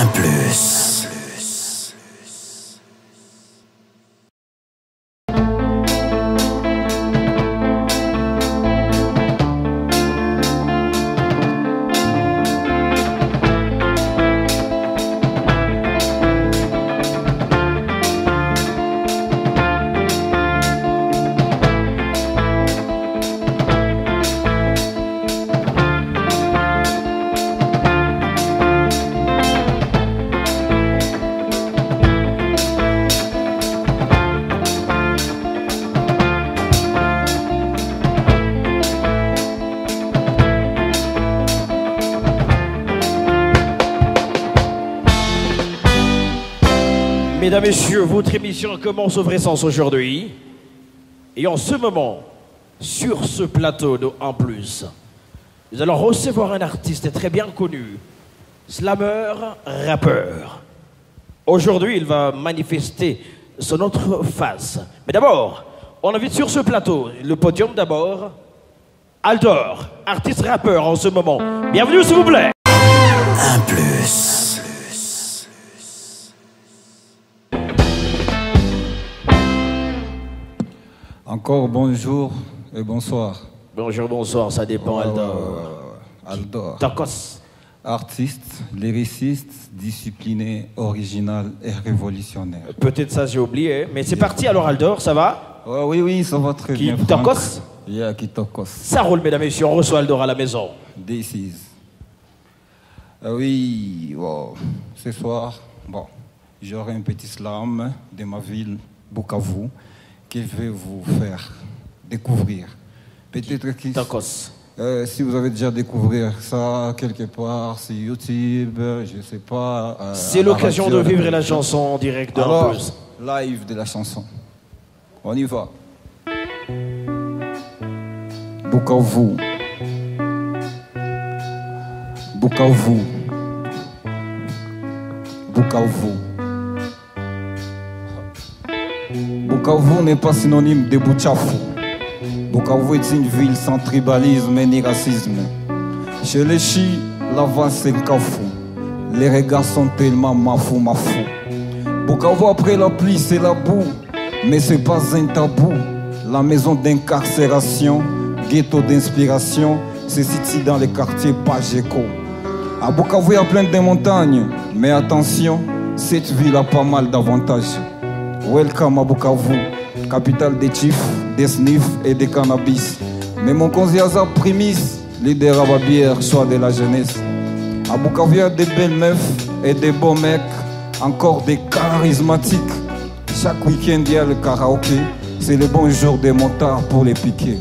Un plus. Mesdames, Messieurs, votre émission commence au vrai sens aujourd'hui. Et en ce moment, sur ce plateau de En Plus, nous allons recevoir un artiste très bien connu, slammer, rappeur. Aujourd'hui, il va manifester son autre face. Mais d'abord, on invite sur ce plateau, le podium d'abord, Aldor, artiste rappeur en ce moment. Bienvenue s'il vous plaît. Un plus. Encore bonjour et bonsoir. Bonjour, bonsoir, ça dépend, Aldor. Aldor. Tacos. Artiste, lyriciste, discipliné, original et révolutionnaire. Peut-être ça j'ai oublié, mais c'est parti alors Aldor, ça va? Oui, ça va très bien. Tacos? Yeah, qui tacos. Ça roule, mesdames et messieurs, on reçoit Aldor à la maison. This is. Oui, wow. Ce soir, bon, j'aurai un petit slam de ma ville, Bukavu, que je vais vous faire découvrir. Peut-être que si vous avez déjà découvert ça quelque part sur YouTube, je ne sais pas. C'est l'occasion de vivre la chanson en direct de En Plus. Live de la chanson. On y va. Bukavu. Bukavu. Bukavu. Bukavu n'est pas synonyme de Buchafu. Bukavu est une ville sans tribalisme ni racisme. Chez les Chi, la voix c'est Kafou. Les regards sont tellement mafou. Bukavu après la pluie c'est la boue. Mais c'est pas un tabou. La maison d'incarcération, ghetto d'inspiration, se situe dans les quartiers Pageco. À Bukavu il y a plein de montagnes. Mais attention, cette ville a pas mal d'avantages. Welcome à Bukavu, capitale des chiffres, des sniffs et des cannabis. Mais mon Konziaza Primis, leader à la bière, choix de la jeunesse. À Bukavu, il y a des belles meufs et des beaux mecs, encore des charismatiques. Chaque week-end, il y a le karaoké, c'est le bon jour des motards pour les piquer.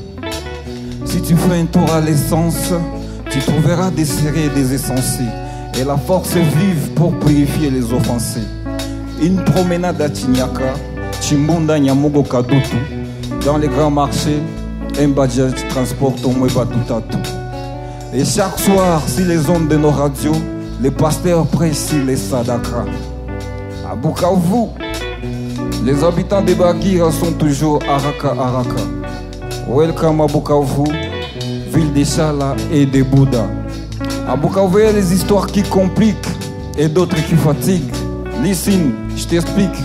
Si tu fais un tour à l'essence, tu trouveras des serrés et des essentiels. Et la force est vive pour purifier les offensés. Une promenade à Tignaka, Chimbunda Nyamugo Kadutu. Dans les grands marchés, un badge transporte au moins Batutatu. Et chaque soir, sur les ondes de nos radios, les pasteurs prêchent sur les sadakras. À Bukavu, les habitants des Bagira sont toujours Araka. Welcome à Bukavu, ville des Chala et des Bouddhas. À Bukavu, il y a des histoires qui compliquent et d'autres qui fatiguent. Listen, je t'explique.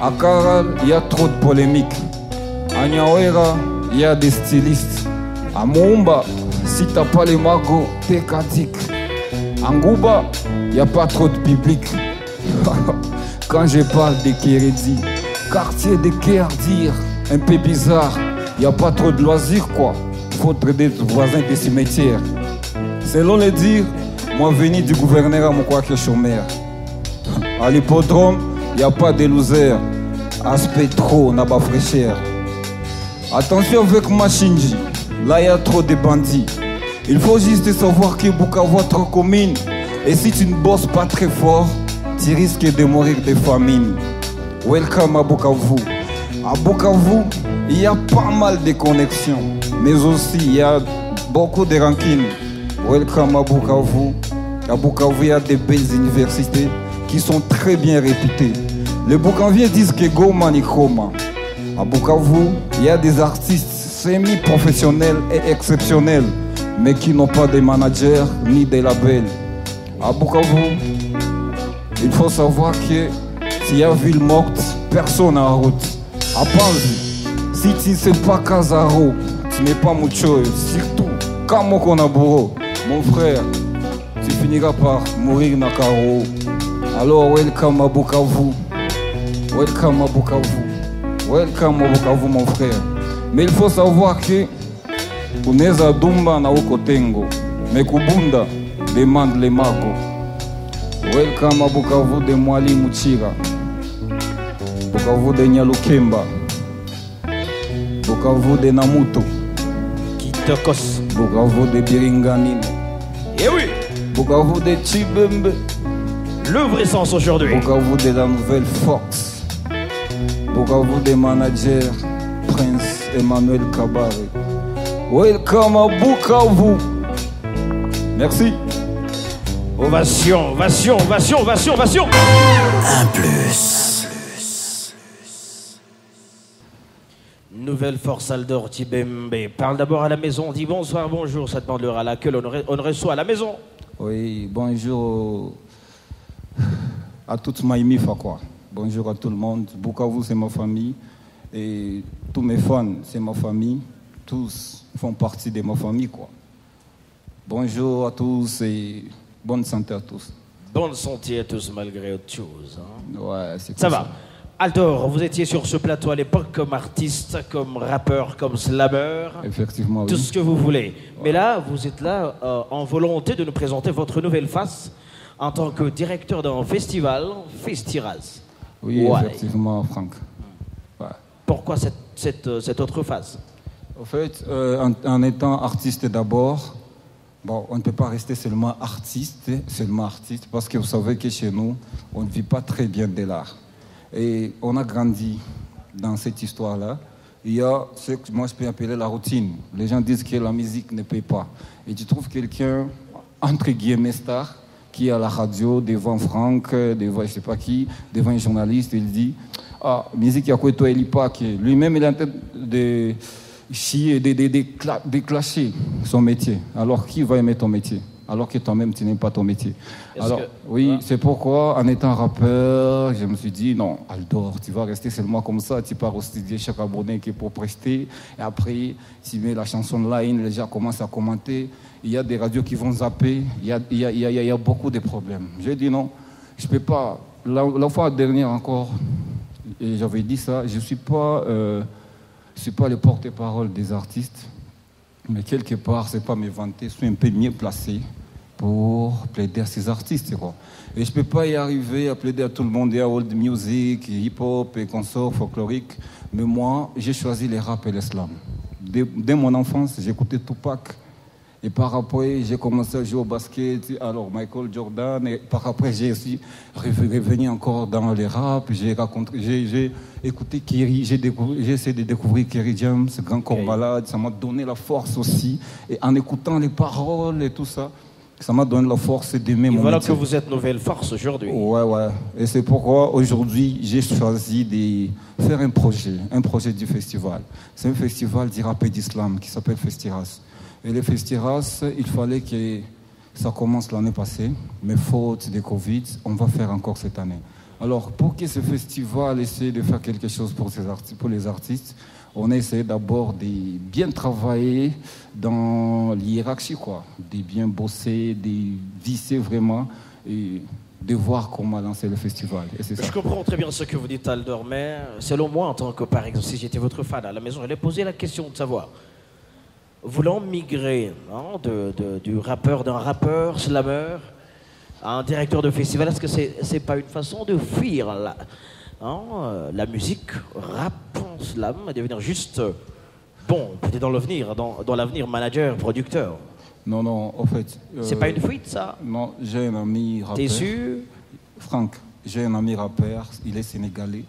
À Karal, il y a trop de polémiques. À Nyawera, il y a des stylistes. À Moumba, si t'as pas les magots, t'es catique. À Ngouba, il n'y a pas trop de public. Quand je parle de Kérédi, quartier de Kéardir, un peu bizarre, il n'y a pas trop de loisirs quoi. Faudrait des voisins des cimetières. Selon les dires, moi venu du gouverneur à mon quoi que chômeur. À l'hippodrome, il n'y a pas de losers. Aspect trop, n'a pas fraîcheur. Attention avec Machinji, là il y a trop de bandits. Il faut juste savoir que Bukavu a trop commune. Et si tu ne bosses pas très fort, tu risques de mourir de famine. Welcome à Bukavu. À Bukavu, il y a pas mal de connexions. Mais aussi, il y a beaucoup de rancines. Welcome à Bukavu. À Bukavu, il y a des belles universités qui sont très bien réputées. Les Bukaviens disent que Goma ni Koma. À Bukavu, il y a des artistes semi-professionnels et exceptionnels, mais qui n'ont pas de managers ni de labels. À Bukavu, Il faut savoir que s'il y a ville morte, personne en route. À Panzi, si tu ne sais pas Casaro, tu n'es pas mucho. Surtout, comme Konaburo, mon frère, tu finiras par mourir dans Karo. Alors, welcome à Bukavu. Welcome à Bukavu. Welcome à Bukavu, mon frère. Mais il faut savoir que unaweza dumba na uko tengo, mais kubunda demande les mago. Welcome à Bukavu de Mwalimu Chira, Bukavu de Nyalukemba, Bukavu de Namuto, Kitokos, Bukavu de Biringanine, et oui, Bukavu de Chibembe, le vrai sens aujourd'hui. Bukavu de la Nouvelle Force, Bukavu de manager Prince Emmanuel Kabare. Welcome à Bukavu. Merci. Ovation, ovation, ovation, ovation, ovation. Un plus. Nouvelle force Aldor Tibembe. Parle d'abord à la maison, dit bonsoir, bonjour, ça demande l'heure à laquelle on reçoit à la maison. Oui, bonjour à toute Maïmifa, quoi. Bonjour à tout le monde. Bukavu, c'est ma famille. Et tous mes fans, c'est ma famille. Tous font partie de ma famille, quoi. Bonjour à tous et bonne santé à tous. Bonne santé à tous malgré autre chose. Hein. Ouais, c'est Ça va. Aldor, vous étiez sur ce plateau à l'époque comme artiste, comme rappeur, comme slammer. Effectivement, Tout oui. ce que vous voulez. Ouais. Mais là, vous êtes là en volonté de nous présenter votre nouvelle face en tant que directeur d'un festival, Festiraz. Oui, ouais. Effectivement, Franck. Ouais. Pourquoi cette autre face? En fait, en étant artiste d'abord, bon, on ne peut pas rester seulement artiste, parce que vous savez que chez nous, on ne vit pas très bien de l'art. Et on a grandi dans cette histoire-là. Il y a ce que moi je peux appeler la routine. Les gens disent que la musique ne paye pas. Et tu trouves quelqu'un, entre guillemets, star, qui est à la radio, devant Franck, devant je ne sais pas qui, devant un journaliste, il dit « Ah, musique, il y a quoi toi, il pas que lui-même, il est en train de chier, de clasher son métier. Alors, qui va aimer ton métier? Alors que toi-même, tu n'aimes pas ton métier. Alors, oui, c'est pourquoi, en étant rappeur, je me suis dit, non, Aldor, tu vas rester seulement comme ça, tu pars au studio chaque abonné qui est pour prester, et après, tu mets la chanson line, les gens commencent à commenter, il y a des radios qui vont zapper, il y a beaucoup de problèmes. J'ai dit non, je ne peux pas. La fois dernière encore, et j'avais dit ça, je ne suis pas le porte-parole des artistes, mais quelque part, ce n'est pas me vanter, je suis un peu mieux placé pour plaider à ces artistes, quoi. Et je ne peux pas y arriver à plaider à tout le monde, à old music, hip-hop et consorts folkloriques, mais moi, j'ai choisi les rap et l'islam. Dès mon enfance, j'écoutais Tupac, et par après, j'ai commencé à jouer au basket, alors Michael Jordan, et par après, j'ai aussi revenu encore dans les rap, j'ai écouté Kerry, j'ai essayé de découvrir Kerry James, Grand Corps Malade, ça m'a donné la force aussi, et en écoutant les paroles et tout ça, ça m'a donné la force d'aimer mon métier. Voilà que vous êtes nouvelle force aujourd'hui. Ouais, et c'est pourquoi aujourd'hui, j'ai choisi de faire un projet du festival. C'est un festival du rap et d'islam qui s'appelle Festiraz. Et les Festiraz, il fallait que ça commence l'année passée, mais faute de Covid, on va faire encore cette année. Alors, pour que ce festival essaie de faire quelque chose pour les artistes, on a essayé d'abord de bien travailler dans l'hiérarchie, quoi, de bien bosser, de visser vraiment et de voir comment lancer le festival. Et c'est ça. Je comprends très bien ce que vous dites, Aldor, mais selon moi, en tant que, par exemple, si j'étais votre fan à la maison, j'allais poser la question de savoir, voulant migrer du rappeur, d'un rappeur, slammer, à un directeur de festival, est-ce que c'est pas une façon de fuir la musique, rap, slam, et devenir juste, peut-être dans l'avenir, manager, producteur? Non, en fait... c'est pas une fuite, ça? Non, j'ai un ami rappeur. T'es sûr? Franck, j'ai un ami rappeur, il est sénégalais.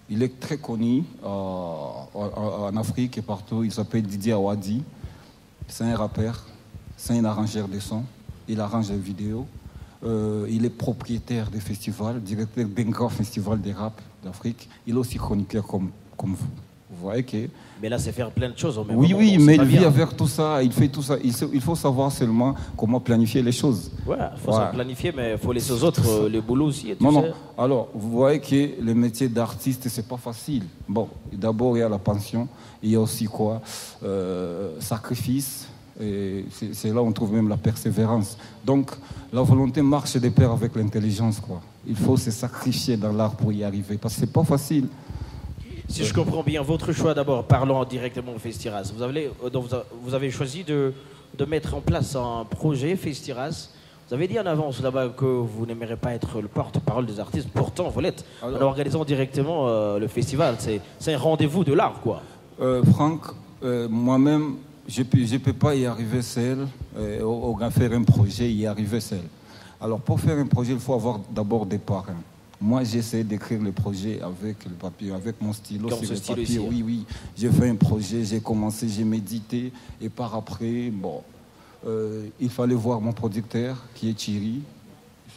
Il est très connu en Afrique et partout, il s'appelle Didier Awadi. C'est un rappeur, c'est un arrangeur de sons, il arrange des vidéos. Il est propriétaire des festivals, directeur d'un grand festival de rap d'Afrique. Il est aussi chroniqueur comme vous. Vous voyez que... Mais là, c'est faire plein de choses en même Oui, moment. oui, donc mais c'est pas il vit bien. avec tout ça, il fait tout ça. Il faut savoir seulement comment planifier les choses. Ouais, il faut Ouais. s'en planifier, mais il faut laisser aux autres le boulot aussi. Et tu Non, non. sais. Alors, vous voyez que le métier d'artiste, c'est pas facile. Bon, d'abord, il y a la pension. Il y a aussi quoi sacrifice. Et c'est là où on trouve même la persévérance. Donc, la volonté marche de pair avec l'intelligence, quoi. Il faut se sacrifier dans l'art pour y arriver. Parce que c'est pas facile. Si je comprends bien, votre choix d'abord, parlons directement au Festiras. Vous avez choisi de mettre en place un projet Festiras. Vous avez dit en avance là-bas que vous n'aimerez pas être le porte-parole des artistes. Pourtant, vous l'êtes. En organisant directement le festival. C'est un rendez-vous de l'art, quoi. Franck, moi-même, je ne peux pas y arriver seul. Faire un projet, y arriver seul. Alors, pour faire un projet, il faut avoir d'abord des parrains. Moi, j'ai essayé d'écrire le projet avec le papier, avec mon stylo Comme sur ce le stylo papier. ici, hein. Oui, oui. J'ai fait un projet, j'ai commencé, j'ai médité. Et par après, bon, il fallait voir mon producteur, qui est Thierry.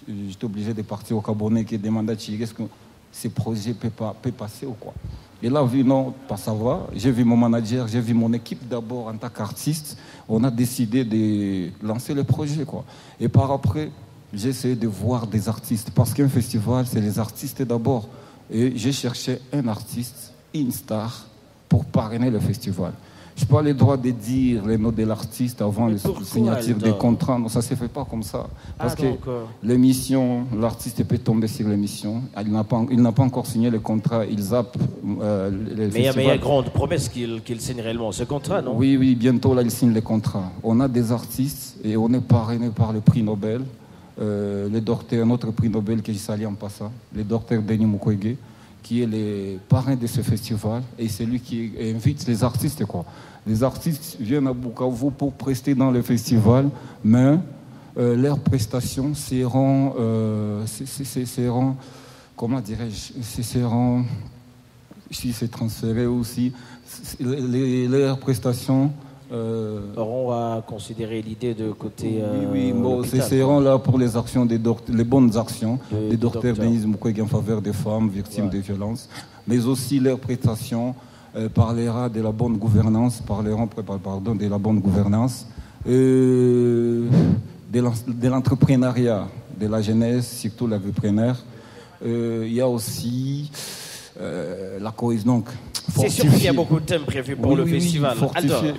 J'étais obligé de partir au Cameroun qui demandait à Thierry est-ce que ces projets peuvent passer ou quoi. Et là, vu non, pas ça va. J'ai vu mon manager, j'ai vu mon équipe d'abord en tant qu'artiste. On a décidé de lancer le projet, quoi. Et par après, j'ai essayé de voir des artistes. Parce qu'un festival, c'est les artistes d'abord. Et j'ai cherché un artiste, une star, pour parrainer le festival. Je n'ai pas le droit de dire le nom de l'artiste avant la signature des contrats. Non, ça ne se fait pas comme ça. Parce que l'émission, l'artiste peut tomber sur l'émission. Il n'a pas encore signé le contrat. Il zappe le festival. Mais il y a une grande promesse qu'il signe réellement ce contrat, non? Oui, oui, bientôt là, il signe le contrat. On a des artistes et on est parrainé par le prix Nobel. Le docteur, notre prix Nobel que je salue en passant, le docteur Denis Mukwege, qui est le parrain de ce festival et c'est lui qui invite les artistes, quoi. Les artistes viennent à Bukavu pour prester dans le festival, mais leurs prestations seront, comment dirais-je, seront, si c'est transféré aussi, leurs prestations auront à considérer l'idée de côté. Oui, bon, ce seront là pour les actions, les bonnes actions des docteurs Denis Mukwege en faveur des femmes victimes de violences, mais aussi leurs prestations parleront de la bonne gouvernance, de la bonne gouvernance, de l'entrepreneuriat, de la jeunesse, surtout l'agropreneur. Il y a aussi la cohésion. Donc, c'est sûr qu'il y a beaucoup de thèmes prévus pour le festival.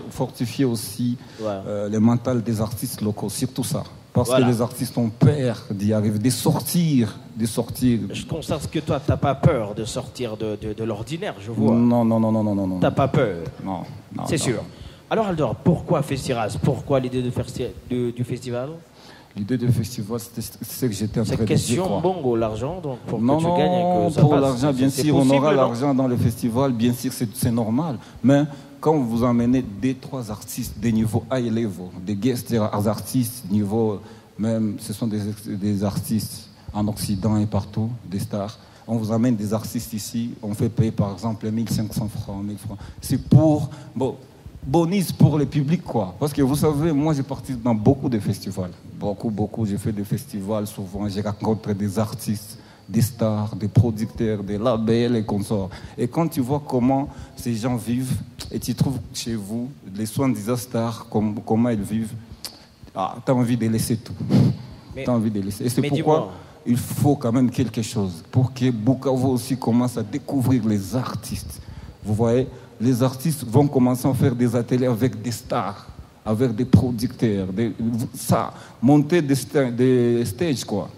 Fortifier aussi le mental des artistes locaux, surtout ça. Parce que les artistes ont peur d'y arriver, de sortir. Je constate que toi, tu n'as pas peur de sortir de l'ordinaire, je vois. Non. Tu n'as pas peur. Non. C'est sûr. Alors, Aldor, pourquoi Festiras? Pourquoi l'idée du festival? L'idée du festival, c'est ce que j'étais en train de dire. C'est question bon, l'argent, donc pour non, que tu gagnes et que ça pour passe. l'argent, bien sûr, on aura l'argent dans le festival, bien sûr, c'est normal. Mais quand vous emmenez 2-3 artistes de niveau high level, des guest artistes, niveau, même, ce sont des artistes en Occident et partout, des stars. On vous amène des artistes ici, on fait payer par exemple 1500 francs, 1000 francs. C'est pour, bonus pour le public, quoi. Parce que vous savez, moi j'ai parti dans beaucoup de festivals. Beaucoup. J'ai fait des festivals souvent. J'ai rencontré des artistes, des stars, des producteurs, des labels et consorts. Et quand tu vois comment ces gens vivent, et tu trouves chez vous les soins des stars, comment ils vivent, tu as envie de laisser tout. Tu as envie de laisser. Et c'est pourquoi il faut quand même quelque chose pour que Bukavu aussi commence à découvrir les artistes. Vous voyez, les artistes vont commencer à faire des ateliers avec des stars, avec des producteurs, monter des stages, quoi,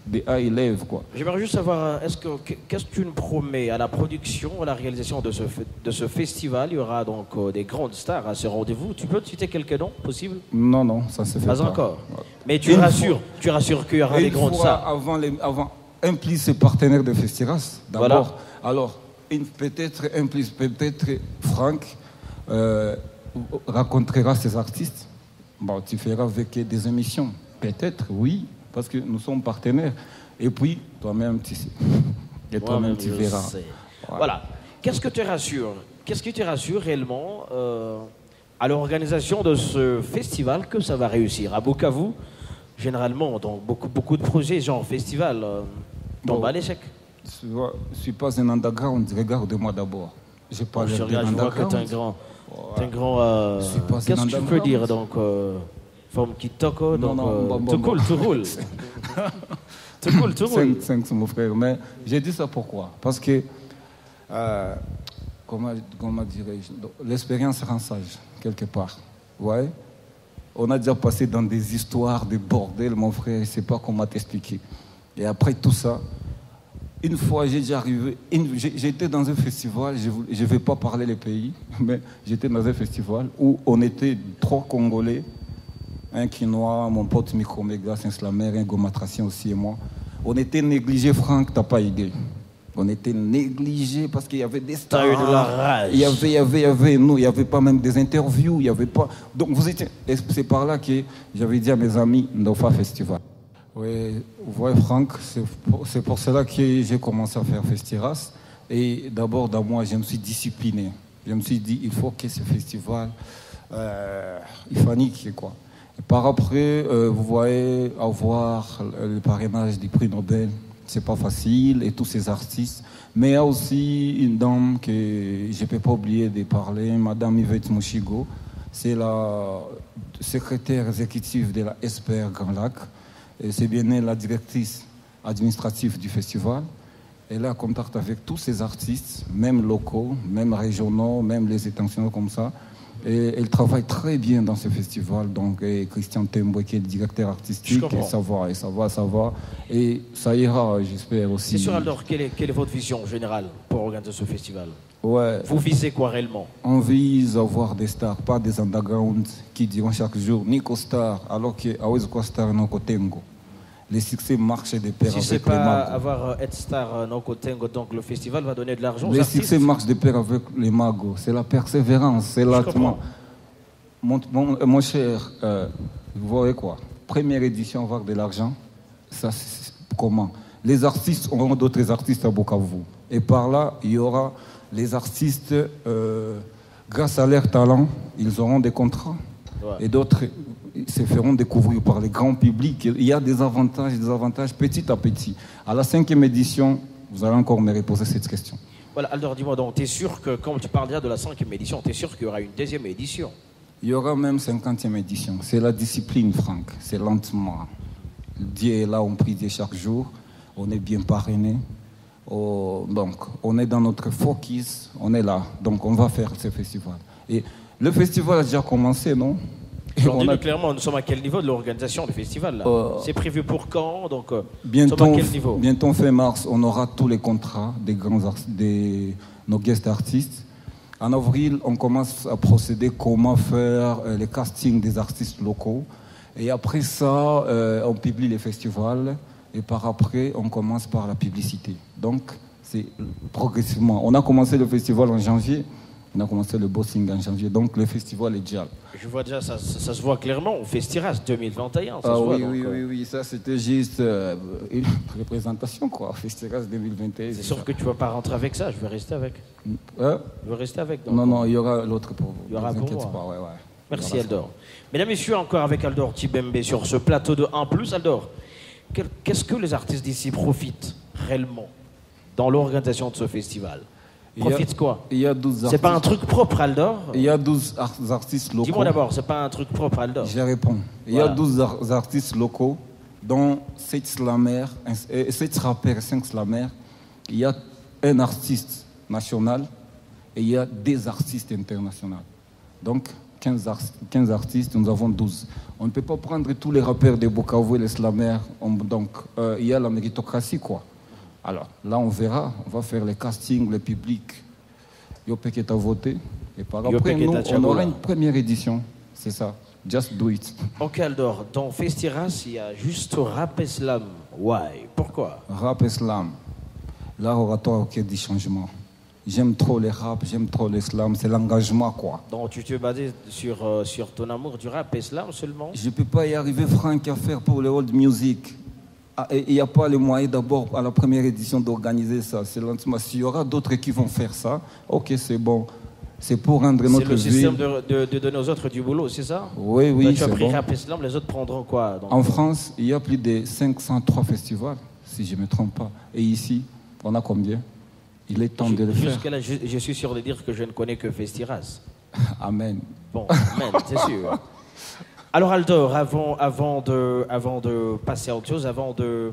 des high level, quoi. J'aimerais juste savoir, qu'est-ce que tu nous promets à la production, à la réalisation de ce festival? Il y aura donc des grandes stars à ce rendez-vous. Tu peux te citer quelques noms possibles? Non, ça se fait pas. Pas encore. Ouais. Mais tu rassures qu'il y aura des grandes stars. Avant implique ses partenaires de Festiras, d'abord. Voilà. Alors, peut-être Franck rencontrera ces artistes. Tu feras avec des émissions. Peut-être, oui, parce que nous sommes partenaires. Et puis, toi-même, tu sais. Et toi-même, tu verras. Voilà. Qu'est-ce qui te rassure réellement à l'organisation de ce festival que ça va réussir? À Bukavu, généralement, donc beaucoup de projets, genre festival, tombent à l'échec. Je ne suis pas un underground, regarde-moi d'abord. j'ai pas Je l'air regarde, je vois que t'es un grand. T'es un grand. Je suis passé Qu'est-ce dans que tu peux l'underground. dire donc forme qui toque, donc. Tout cool, tout roule. Tout cool, tout roule. 5, c'est mon frère. Mais j'ai dit ça pourquoi? Parce que, comment dirais-je, l'expérience rend sage, quelque part. Ouais. On a déjà passé dans des histoires de bordel, mon frère, je ne sais pas comment t'expliquer. Et après tout ça, une fois, j'ai déjà arrivé, j'étais dans un festival, je ne vais pas parler les pays, mais j'étais dans un festival où on était 3 Congolais, un Quinois, mon pote Microméga, Saint-Slamer, un Gomatracien aussi et moi. On était négligés, Franck, t'as pas idée. On était négligés parce qu'il y avait des stars. T'as eu de la rage. Il y avait, nous, il n'y avait pas même des interviews, il y avait pas. Donc vous étiez. C'est par là que j'avais dit à mes amis, Ndofa Festival. Oui, vous voyez, Franck, c'est pour cela que j'ai commencé à faire Festiras. Et d'abord, dans moi, je me suis discipliné. Je me suis dit, il faut que ce festival, il faut niquer, quoi. Et par après, vous voyez, avoir le parrainage du prix Nobel, c'est pas facile, et tous ces artistes. Mais il y a aussi une dame que je ne peux pas oublier de parler, Madame Yvette Mouchigo. C'est la secrétaire exécutive de la Esper Grand Lac. Et c'est bien elle, la directrice administrative du festival. Elle a contact avec tous ces artistes, même locaux, même régionaux, même les internationaux comme ça. Et elle travaille très bien dans ce festival. Donc, Christian Temboué, qui est le directeur artistique, et ça va. Et ça ira, j'espère aussi. C'est sûr, alors, quelle est votre vision générale pour organiser ce festival? Ouais. Vous visez quoi réellement? On vise à avoir des stars, pas des underground qui diront chaque jour Nico Star, alors que Awezko Star non Kotengo. Les succès marchent de pair si avec c'est les pas magos. Être star non Kotengo, donc le festival va donner de l'argent aux Les artistes. succès marchent de pair avec les magos. C'est la persévérance, c'est l'attement. Mon cher, vous voyez quoi? Première édition, avoir de l'argent, ça c'est comment? Les artistes auront d'autres artistes à Bukavu. Et par là, il y aura les artistes, grâce à leur talent, ils auront des contrats. Ouais. Et d'autres se feront découvrir par les grands publics. Il y a des avantages petit à petit. À la 5e édition, vous allez encore me reposer cette question. Voilà, alors dis-moi donc, tu es sûr que quand tu parles déjà de la 5e édition, tu es sûr qu'il y aura une 2e édition? Il y aura même 50e édition. C'est la discipline, Franck. C'est lentement. Dieu est là, on prie Dieu chaque jour. On est bien parrainé. Donc, on est dans notre focus. On est là. Donc, on va faire ce festival. Et le festival a déjà commencé, non? Dis-nous clairement, nous sommes à quel niveau de l'organisation du festival là? C'est prévu pour quand? Donc, bientôt, nous sommes à quel niveau? Bientôt, fin mars, on aura tous les contrats nos guest artistes. En avril, on commence à procéder comment faire les castings des artistes locaux. Et après ça, on publie les festivals. Et par après, on commence par la publicité. Donc, c'est progressivement. On a commencé le festival en janvier. On a commencé le bossing en janvier. Donc, le festival est déjà. Je vois déjà, ça se voit clairement au Festiras 2021. Ça se oui, voit, oui. Ça, c'était juste une représentation, quoi. Festiras 2021. C'est sûr que tu ne vas pas rentrer avec ça. Je vais rester avec. Je vais rester avec. Donc, non, il y aura l'autre pour vous. Il y aura pour moi. Pas, ouais. Merci, Aldor. Mesdames et messieurs, encore avec Aldor Tibembe sur ce plateau de 1+. Aldor, qu'est-ce que les artistes d'ici profitent réellement dans l'organisation de ce festival? Profite quoi? Il y a 12 artistes. C'est pas un truc propre, Aldor? Il y a 12 artistes locaux. Dis-moi d'abord, c'est pas un truc propre, Aldor? Je réponds. Il y a 12 artistes locaux, dont 7 rappeurs et 5 slamers. Il y a un artiste national et il y a des artistes internationaux. Donc, 15 artistes, nous avons 12. On ne peut pas prendre tous les rappeurs de Bukavu et les slamers. Donc, il y a la méritocratie, quoi. Alors, là, on verra. On va faire les castings, le public. Yopé qui t'a voté. Et par après, nous, on aura une première édition. C'est ça. Just do it. Ok, Aldor. Dans Festiras, il y a juste rap et slam. Why? Pourquoi? Rap et slam. L'art oratoire qui a du changement. J'aime trop les rap, j'aime trop les slam. C'est l'engagement, quoi. Donc, tu te bases sur ton amour du rap et slam seulement? Je ne peux pas y arriver, Franck, à faire pour les old music. Il n'y a pas les moyens d'abord à la première édition d'organiser ça. C'est lentement. S'il y aura d'autres qui vont faire ça, ok, c'est bon. C'est pour rendre notre vie. C'est le système de donner aux autres du boulot, c'est ça? Oui, toi, tu as c'est pris bon. rap et slam, les autres prendront quoi? Donc, en France, il y a plus de 503 festivals, si je ne me trompe pas. Et ici, on a combien? Il est temps de le faire. Jusque-là, je suis sûr de dire que je ne connais que Festiras. Amen. Bon, amen, c'est sûr. Alors Aldor, avant de passer à autre chose, avant de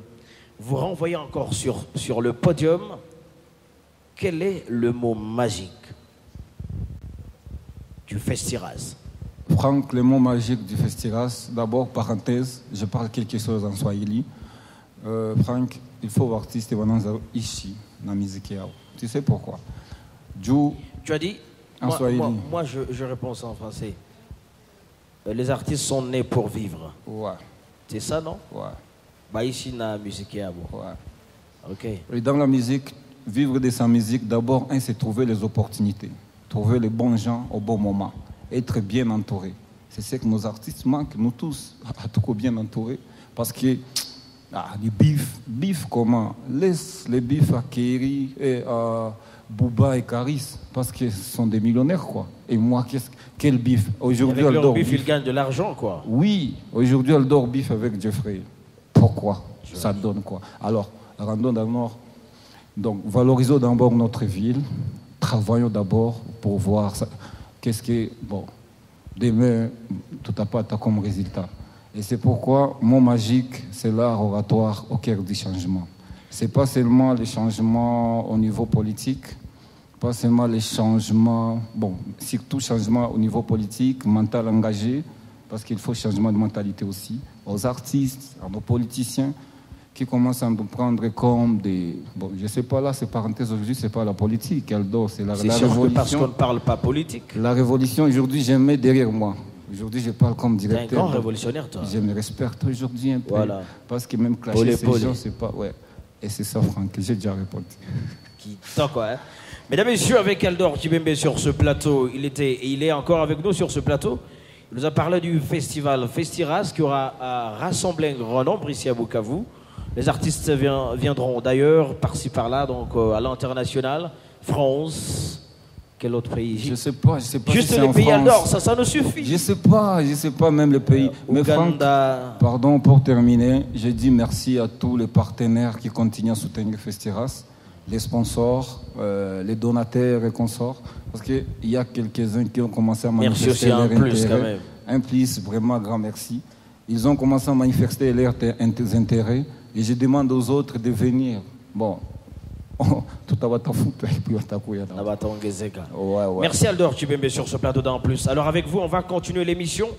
vous renvoyer encore sur le podium, quel est le mot magique du Festiras? Franck, le mot magique du Festiras, d'abord, parenthèse, je parle quelque chose en swahili. Franck, il faut artiste ici, dans la musique. Tu sais pourquoi? Tu as dit? En swahili. Moi je réponds ça en français. Les artistes sont nés pour vivre. Ouais. C'est ça, non? Ouais. Bah ici, dans la musique, ouais. Ok. Et dans la musique, vivre de sa musique, d'abord, c'est trouver les opportunités, trouver les bons gens au bon moment, être bien entouré. C'est ce que nos artistes manquent, nous tous, à tout bien entourés. Parce que, les bifs comment? Laisse les bifs à Kerry et à Booba et Karis, parce qu'ils sont des millionnaires, quoi. Et moi, quel bif? Aujourd'hui, avec leur bif, ils gagnent de l'argent, quoi. Oui, aujourd'hui, elle dort bif avec Jeffrey. Pourquoi? Ça donne quoi? Alors, rendons d'abord, donc, valorisons d'abord notre ville, travaillons d'abord pour voir ça. Qu'est-ce que, bon, demain, tout à pas comme résultat. Et c'est pourquoi mon magique, c'est l'art oratoire au cœur du changement. C'est pas seulement les changements au niveau politique, pas seulement les changements, bon, surtout changements au niveau politique, mental engagé, parce qu'il faut changement de mentalité aussi, aux artistes, à nos politiciens, qui commencent à nous prendre comme des... Bon, je sais pas, là, c'est parenthèse aujourd'hui, c'est pas la politique, Aldo, c'est la révolution. Parce qu'on ne parle pas politique. La révolution, aujourd'hui, je mets derrière moi. Aujourd'hui, je parle comme directeur. T'es un grand révolutionnaire, toi. Je me respecte aujourd'hui un peu. Voilà. Parce que même clasher ces gens, c'est pas... Ouais. Et c'est ça, Franck, que j'ai déjà répondu. Qui tant quoi, hein. Mesdames et messieurs, avec Aldor Tchibembe sur ce plateau, il est encore avec nous sur ce plateau. Il nous a parlé du festival Festiras qui aura rassemblé un grand nombre ici à Bukavu. Les artistes viendront d'ailleurs, par-ci par-là, donc à l'international, France. Quel autre pays? Je sais pas. Juste si les pays France. Aldor, ça nous suffit. Je sais pas même le pays. Mais Franck, pardon pour terminer, je dis merci à tous les partenaires qui continuent à soutenir Festiras, les sponsors, les donateurs et consorts, parce qu'il y a quelques-uns qui ont commencé à manifester leur intérêt. Merci aussi, un plus quand même. Un plus, vraiment grand merci. Ils ont commencé à manifester leurs intérêts et je demande aux autres de venir. Bon. Tout à Merci Aldor Tchibembe sur ce plateau d'En Plus. Alors avec vous, on va continuer l'émission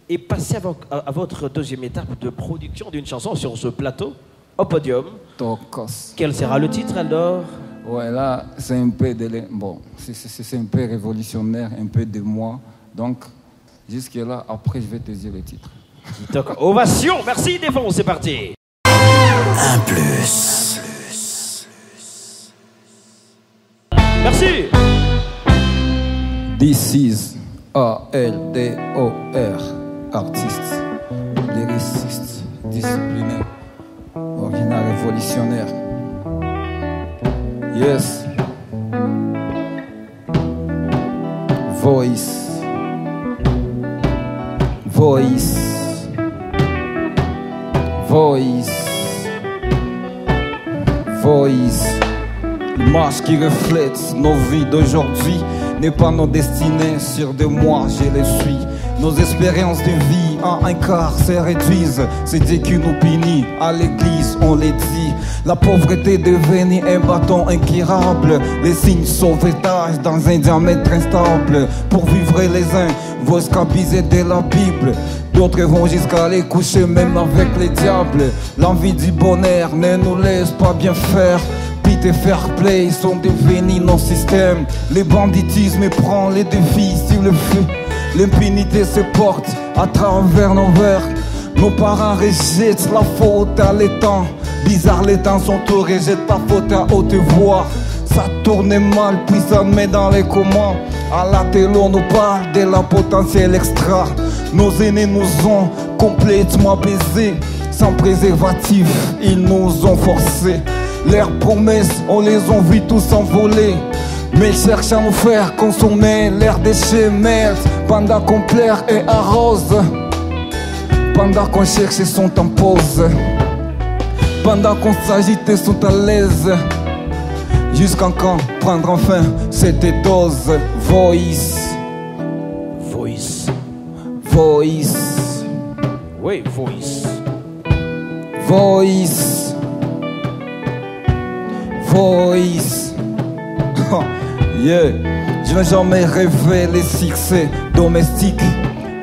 et passer à votre deuxième étape de production d'une chanson sur ce plateau, au podium. Tokos. Quel sera le titre, Aldor? Ouais, là, c'est un peu c'est un peu révolutionnaire, un peu de moi. Donc, jusque-là, après, je vais te dire le titre. Ovation, merci, Défon, c'est parti. Un plus. Merci. This is ALDOR, artiste, lyriciste, disciplinaire, original révolutionnaire. Yes. Voice. L'image qui reflète nos vies d'aujourd'hui n'est pas nos destinées. Sur de moi, je les suis. Nos espérances de vie en un quart se réduisent. C'est Dieu qui nous punit. À l'église, on les dit. La pauvreté est devenue un bâton incurable. Les signes sauvetage dans un diamètre instable. Pour vivre les uns, vont escabiser de la Bible. D'autres vont jusqu'à aller coucher même avec les diables. L'envie du bonheur ne nous laisse pas bien faire. Pit et fair play sont devenus nos systèmes. Les banditismes prend les défis sur le feu. L'impunité se porte à travers nos verres. Nos parents rejettent la faute à l'étang. Bizarre, les temps sont tout, rejette ta faute à haute voix. Ça tourne mal, puis ça met dans les commandes. À la télé, on nous parle de la potentiel extra. Nos aînés nous ont complètement baisés. Sans préservatif, ils nous ont forcés. Leurs promesses, on les a vus tous s'envoler. Mais ils cherchent à nous faire consommer leurs déchets, merde. Pendant qu'on pleure et arrose, pendant qu'on cherche, ils sont en pause. Pendant qu'on s'agite, ils sont à l'aise. Jusqu'en quand prendre enfin cette dose? Voice. Voice. Voice. Oui, voice. Voice. Voice. Yeah. Je n'ai jamais rêvé les succès domestiques.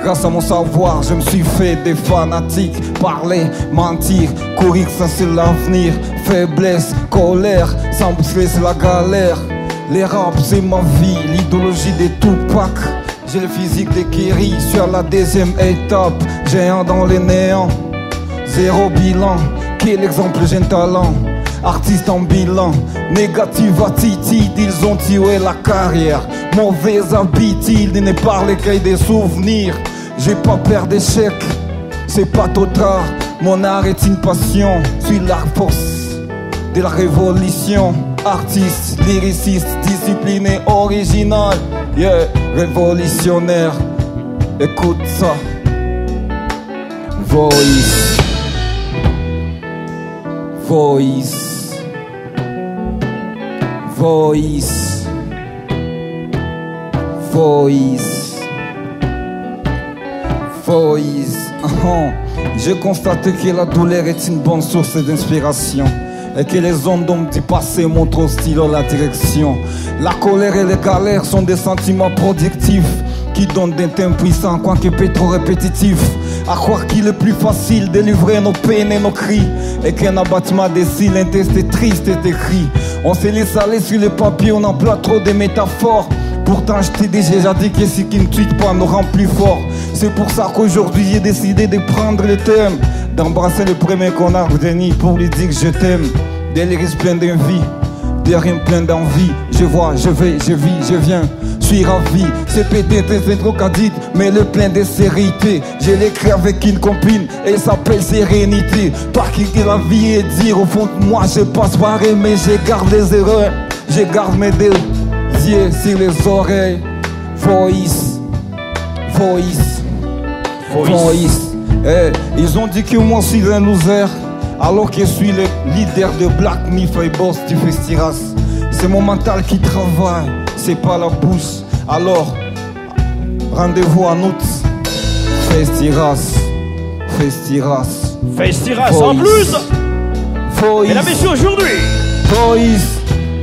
Grâce à mon savoir, je me suis fait des fanatiques. Parler, mentir, courir, ça c'est l'avenir. Faiblesse, colère, sans pousser c'est la galère. Les raps c'est ma vie, l'idéologie des Tupac. J'ai le physique des Kerry, sur la deuxième étape. Géant dans les néants, zéro bilan. Quel exemple, j'ai un talent. Artiste en bilan, négative attitude, ils ont tué la carrière. Mauvaise habitude, ils ne parlent que des souvenirs. J'ai pas peur d'échec, c'est pas trop tard. Mon art est une passion, suis la force de la révolution. Artiste, lyriciste, discipliné, original. Yeah, révolutionnaire, écoute ça. Voice. Voice. Voice. Voice. Voice. Je constate que la douleur est une bonne source d'inspiration et que les ondes du passé montrent au stylo la direction. La colère et les galères sont des sentiments productifs qui donnent des thèmes puissants, quoique peu trop répétitifs. À croire qu'il est plus facile de livrer nos peines et nos cris, et qu'un abattement des cils, un test triste est écrit. On se laisse aller sur le papier, on emploie trop de métaphores. Pourtant je t'ai déjà dit que ce qui ne tue pas nous rend plus fort. C'est pour ça qu'aujourd'hui j'ai décidé de prendre le thème, d'embrasser le premier connard de nid pour lui dire que je t'aime. Des lyrics pleins d'envie, des rimes pleines d'envie. Je vois, je vais, je vis, je viens, je suis ravi. C'est peut-être c'est trop cadide, mais le plein de sérénité. Je l'écris avec une copine, elle s'appelle Sérénité. Pas quitter la vie et dire au fond de moi je passe par mais je garde les erreurs. Je garde mes deux yeux sur les oreilles. Voice. Voice. Voice. Hey, ils ont dit que moi je suis un loser, alors que je suis le leader de Black Myth et boss du Festiras. C'est mon mental qui travaille, c'est pas la bouche. Alors, rendez-vous en août. Festiras. Festiras. Festiras en plus. Voice. Mesdames et messieurs, aujourd'hui. Voice.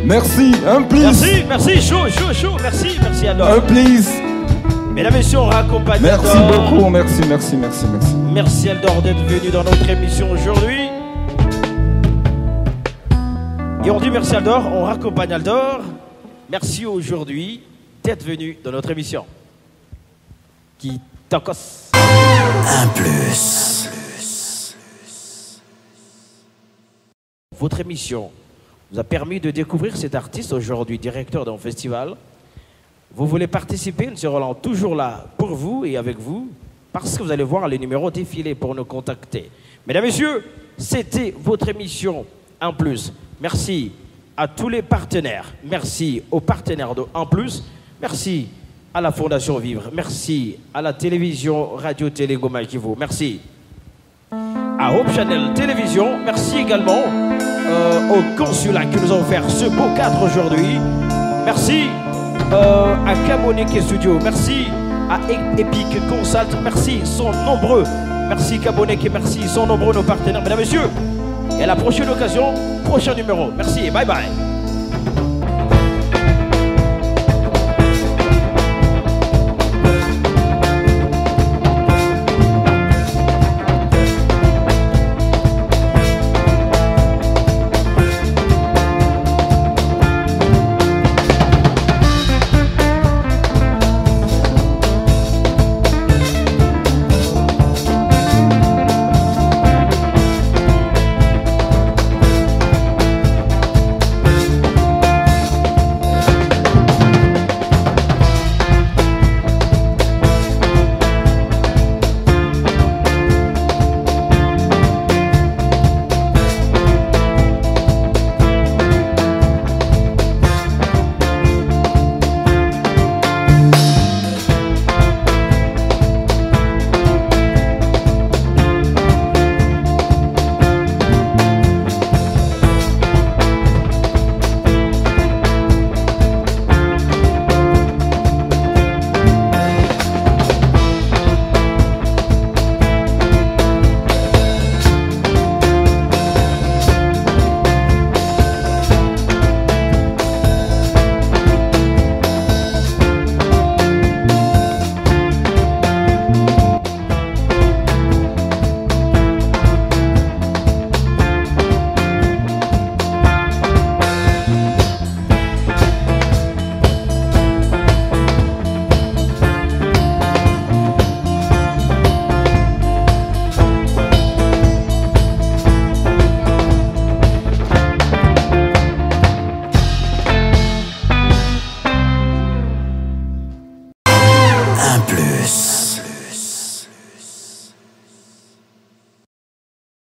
Merci, un please. Merci, chaud, merci alors. Un please. Mesdames et messieurs, on raccompagne Merci Aldor. beaucoup, merci. Merci Aldor d'être venu dans notre émission aujourd'hui. Et on dit merci Aldor, on raccompagne Aldor. Merci aujourd'hui d'être venu dans notre émission. Qui tocos. Un plus. Votre émission vous a permis de découvrir cet artiste aujourd'hui, directeur d'un festival. Vous voulez participer, nous serons toujours là pour vous et avec vous, parce que vous allez voir les numéros défiler pour nous contacter. Mesdames et messieurs, c'était votre émission En Plus. Merci à tous les partenaires. Merci aux partenaires de En Plus. Merci à la Fondation Vivre. Merci à la télévision Radio Télé Goma Kivu. Merci à Hope Channel Télévision. Merci également au consulat qui nous a offert ce beau cadre aujourd'hui. Merci à Kaboneke Studio. Merci à Epic Consult. Merci, sont nombreux. Merci Kaboneke, merci, sont nombreux nos partenaires. Mesdames et messieurs, et à la prochaine occasion, prochain numéro. Merci et bye bye.